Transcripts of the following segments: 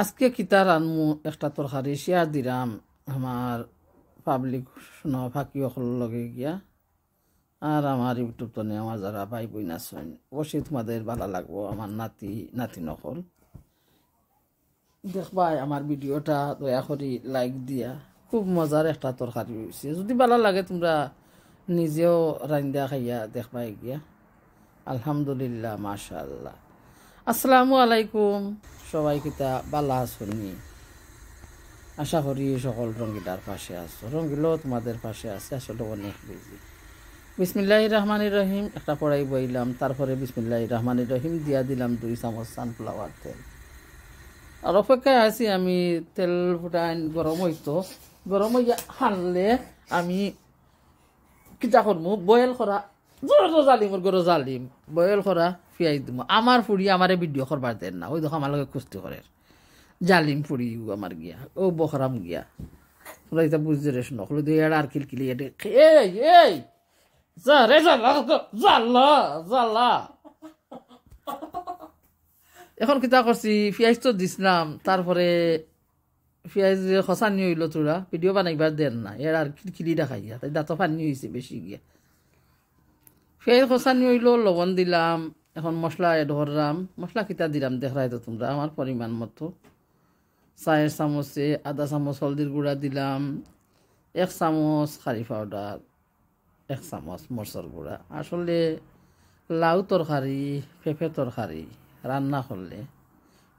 আজকে কিতা রানমু একটা তরকারি শেয়ার দিলাম আমার পাবলিক শোনা ফাঁকি অকল লগে গিয়া আর আমার ইউটিউব তো আমার যারা ভাই বই আছেন অবশ্যই তোমাদের ভালো লাগবো। আমার নাতি নকল দেখবাই আমার ভিডিওটা দয়া করি লাইক দিয়া। খুব মজার একটা তরকারি হয়েছে, যদি ভালো লাগে তোমরা নিজেও রান্দা খাইয়া দেখবাই গিয়া। আলহামদুলিল্লাহ, মাশাআল্লাহ। আসসালামু আলাইকুম, সবাই কিতা ভালো আছেন? আশা করি সকল রঙ্গিলার পাশে আছো, রঙ্গিলও তোমাদের পাশে আছে, আসলে অনেক বেশি। বিসমিল্লাহির রহমানির রহিম একটা কড়াই বইলাম, তারপরে বিসমিল্লাহির রহমানির রহিম দিয়া দিলাম 2 চামচ সানফ্লাওয়ার তেল। আর অপেক্ষায় আছি আমি তেল ফুটাইন গরম হইতো, গরম হইয়া হানলে আমি কিতা করবো, বয়েল করা জালিম গরো জালিম বয়েল করা ফিয়াই দিব। আমার ফুড়ি আমারে ভিডিও করবার দেন না, ওই দেখো আমার লগে কুস্তি করে জালিম ফুড়ি আমার গিয়া ও বখরাম গিয়া। তোরা এটা বুঝতে রেস নকল দিয়ে আর কিলকিলি এই এই যা রে জ্বালা জ্বালা জ্বালা। এখন কিতা করছি, পিঁয়াজ তো দিছিলাম, তারপরে পিঁয়াজ খসানি হইল, তোরা ভিডিও বানাইবার দেন না, এর আর কিলকিলি দেখাইয়া তাই দাঁত পানি হয়েছে বেশি গিয়া। পিঁয়াজ খসানি হইল, লবণ দিলাম, এখন মশলা এড করলাম। মশলা কিতা দিলাম দেখাই তো তোমরা আমার পরিমাণ মতো। 4 চামচে আধা চামচ হলদির গুঁড়া দিলাম, 1 চামচ কারি পাউডার, 1 চামচ মরচর গুঁড়া। আসলে লাউ তরকারি পেঁপে তরকারি রান্না করলে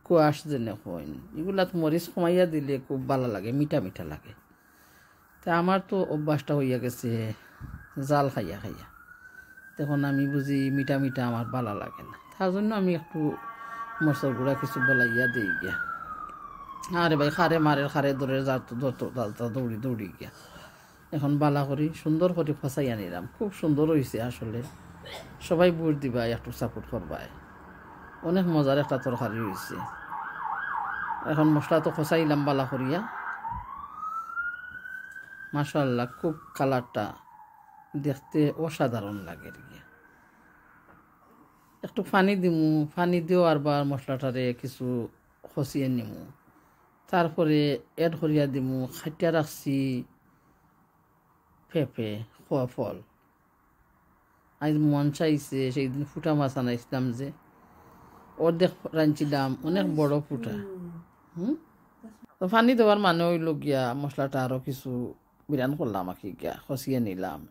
কুয়াশ যেনে হইন এগুলাত মরিচ কমাইয়া দিলে খুব ভালো লাগে, মিঠা মিঠা লাগে। তা আমার তো অভ্যাসটা হইয়া গেছে জাল খাইয়া খাইয়া, তখন আমি বুঝি মিঠা মিঠা আমার ভালো লাগে না, তার জন্য আমি একটু মরচর গুঁড়া কিছু বলাইয়া দিই গিয়া। আরে ভাই খারে মারে খারে ধরে জালটা দৌড়ি দৌড়ি গিয়া এখন বালা করি সুন্দর করে ফসাইয়া নিলাম। খুব সুন্দর হয়েছে আসলে, সবাই বুট দিবা, একটু সাপোর্ট করবাই। অনেক মজার একটা তরকারি হয়েছে। এখন মশলা তো ফসাইলাম বালা করিয়া, মাশাআল্লাহ খুব কালারটা দেখতে অসাধারণ লাগে গিয়া। একটু পানি দিমু, পানি দিও আরবার মশলাটারে কিছু খসিয়ে নিমু, তারপরে এড করিয়া দিমু খাটিয়া রাখছি পেঁপে খোয়া ফল। আজ মন চাইছে সেই দিন ফুটা মাছ আনাইছিলাম যে, অর্ধেক রাঁধছিলাম, অনেক বড় ফুটা। তো পানি দেওয়ার মানে হইল গিয়া মশলাটা আরও কিছু বিরান করলাম আঁকি গিয়া, খসিয়ে নিলাম।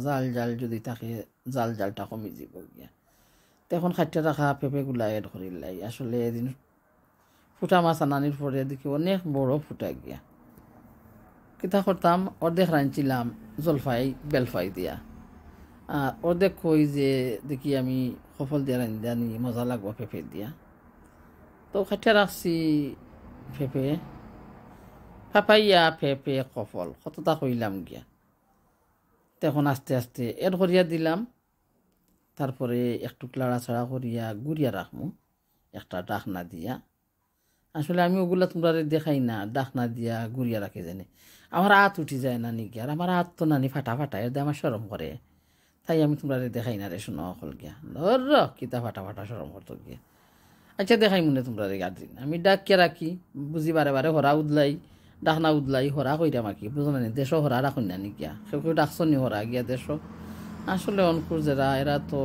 জাল যদি থাকে জালটা কমি যাব গিয়া। তখন খাটিয়া রাখা পেঁপেগুলা এড করিলাই। আসলে এদিন ফুটা মাছ আনানির পরে দেখি অনেক বড় ফুটা গিয়া। কিতা করতাম, অর্ধেক রাঁধছিলাম জলফাই বেলফাই দিয়া, আর অর্ধেক কই যে দেখি আমি সফল দিয়া রাঁধানি মজা লাগবো পেঁপে দিয়া। তো খাটিয়া রাখছি পেঁপে পাপাইয়া পেঁপে কফল কতটা কইলাম গিয়া। তখন আস্তে আস্তে এড করিয়া দিলাম, তারপরে একটু লাড়াছাড়া করিয়া গুড়িয়া রাখবো একটা ডাকনা দিয়া। আসলে আমি ওগুলা তোমরা দেখাই না, ডাকনা দিয়া গুড়িয়া রাখি জানি আমার হাত উঠি যায় না নাকি, আর আমার হাত তো নানি ফাটা ফাটা এর আমার সরম করে, তাই আমি তোমরা দেখাই না রে শোনো অকল গিয়া। ধর কিতা ফাটা ফাটা সরম করতো গিয়া। আচ্ছা দেখাই মনে তোমরা গার দিন আমি ডাকিয়া রাখি, বুঝি বারে বারে হরা উদলাই ডাকনা উদলাই হরা কইরাম আঁকি, বুঝো না দেশ হরা রাখুন না গিয়া, কেউ ডাকছ নি হরা গিয়া দেশ। আসলে অনকুর যারা এরা তো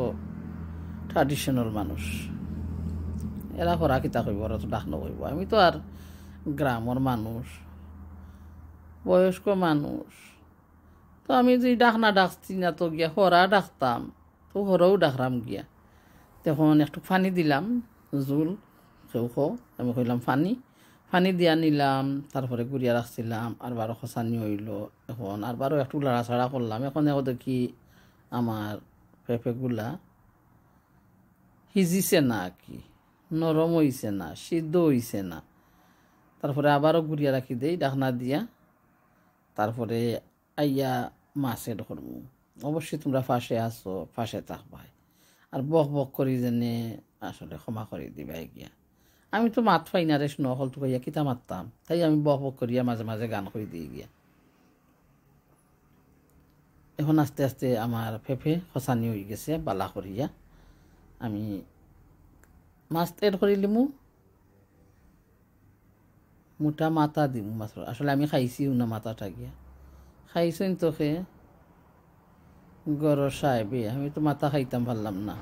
ট্রাডিশনাল মানুষ, এরা হরা কিতা কইব, ওরা তো ডাক নকইব। আমি তো আর গ্রামের মানুষ, বয়স্ক মানুষ, তো আমি যদি ডাকনা ডাকছি না তো গিয়া হরা ডাকতাম, তো হরাও ডাকরাম গিয়া। তখন একটু পানি দিলাম, জোল কেউ আমি কইলাম পানি দিয়া নিলাম, তারপরে গুড়িয়া রাখছিলাম, আর বারো খসানি হইল। এখন আর বারো একটু লাড়াছাড়া করলাম। এখন এখন দেখি আমার পেঁপেগুলা সিজিছে না, কি নরম হইছে না, সিদ্ধ হইছে না। তারপরে আবারও গুড়িয়া রাখি দেই ডাকনা দিয়া, তারপরে আইয়া মাছ এড করবো। অবশ্যই তোমরা ফাঁসে আসো, ফাঁসে থাকবাই, আর বক বক করি যেনে আসলে ক্ষমা করে দিবাই গিয়া। আমি তো মাত পাই না রে শুনো, অকল তো কইয়া কিতা মারতাম, তাই আমি বক বক করিয়া মাঝে মাঝে গান করে দিই গিয়া। এখন আস্তে আস্তে আমার পেঁপে খসানি হয়ে গেছে বালা করিয়া। আমি মাছ এড করি লিমু, মোটা মাথা দিম মাত্র, আসলে আমি খাইছিও না মাথাটা গিয়া, খাইছেন তোকে গর সাহেবে, আমি তো মাথা খাইতাম পারলাম না,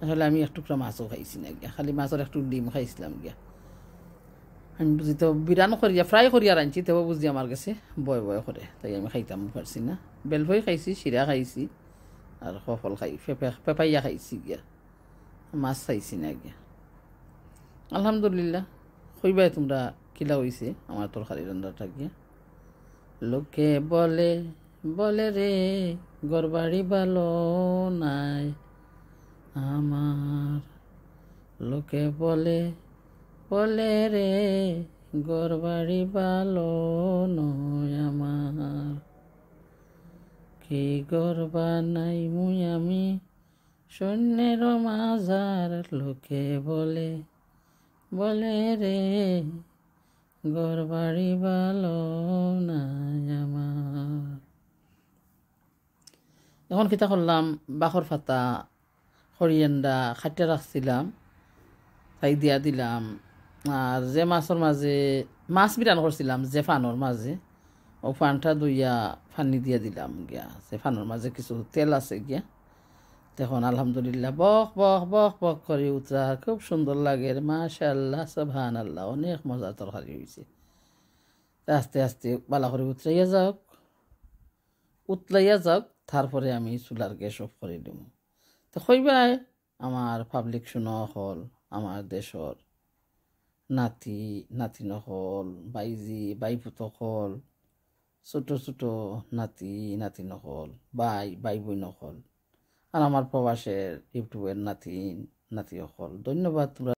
আসলে আমি এক টুকরা মাছও খাইছি না গিয়া, খালি মাছের একটু ডিম খাইছিলাম গিয়া। আমি বুঝি তো বিরান করিয়া ফ্রাই করিয়া রাঁধছি, তবে বুঝি আমার কাছে বয় বয় করে, তাই আমি খাইতাম পারছি না। বেলফই খাইছি, শিরা খাইছি, আর সফল খাই পেপাইয়া খাইছি গিয়া, মাছ খাইছি না গিয়া। আলহামদুলিল্লাহ। কইবাই তোমরা কিলা হইছে আমার তরকারি রান্নাটা গিয়া। লোকে বলে বলে রে গরবাড়ি ভালো নাই আমার, লোকে বলে বলে রে গরবাড়ি ভালো নয় আমার, কি গরবা নাই মুই আমি শূন্যের মাঝার, লোকে বলে বলে রে গরবাড়ি ভালো নাই আমার। এখন কিতা করলাম, বাখর ফাতা হরিয়ান্ডা খাটিয়া রাখছিলাম, তাই দিয়া দিলাম। আর যে মাছের মাঝে মাছ বিরান করছিলাম যে ফানোর মাঝে, ও ফানটা দুইয়া ফানি দিয়া দিলাম গিয়া, যে ফানোর মাঝে কিছু তেল আছে গিয়া। তখন আলহামদুলিল্লাহ বক বক বক বক করে উতরা, খুব সুন্দর লাগে, মাশাআল্লাহ সুবহানাল্লাহ, অনেক মজার তরকারি হয়েছে। আস্তে আস্তে বালা করে উতলাইয়া যাক, তারপরে আমি চুলার গ্যাস অফ করে দিব। তো কইবাই আমার পাবলিক শুনো হল, আমার দেশর নাতি নাতি নহল, বাইজি বাইপুত হল, ছোট ছোট নাতি নাতি নহল, বাই বই নহল, আর আমার প্রবাসের ইউটিউবের নাতি নাতি হল, ধন্যবাদ তোমরা।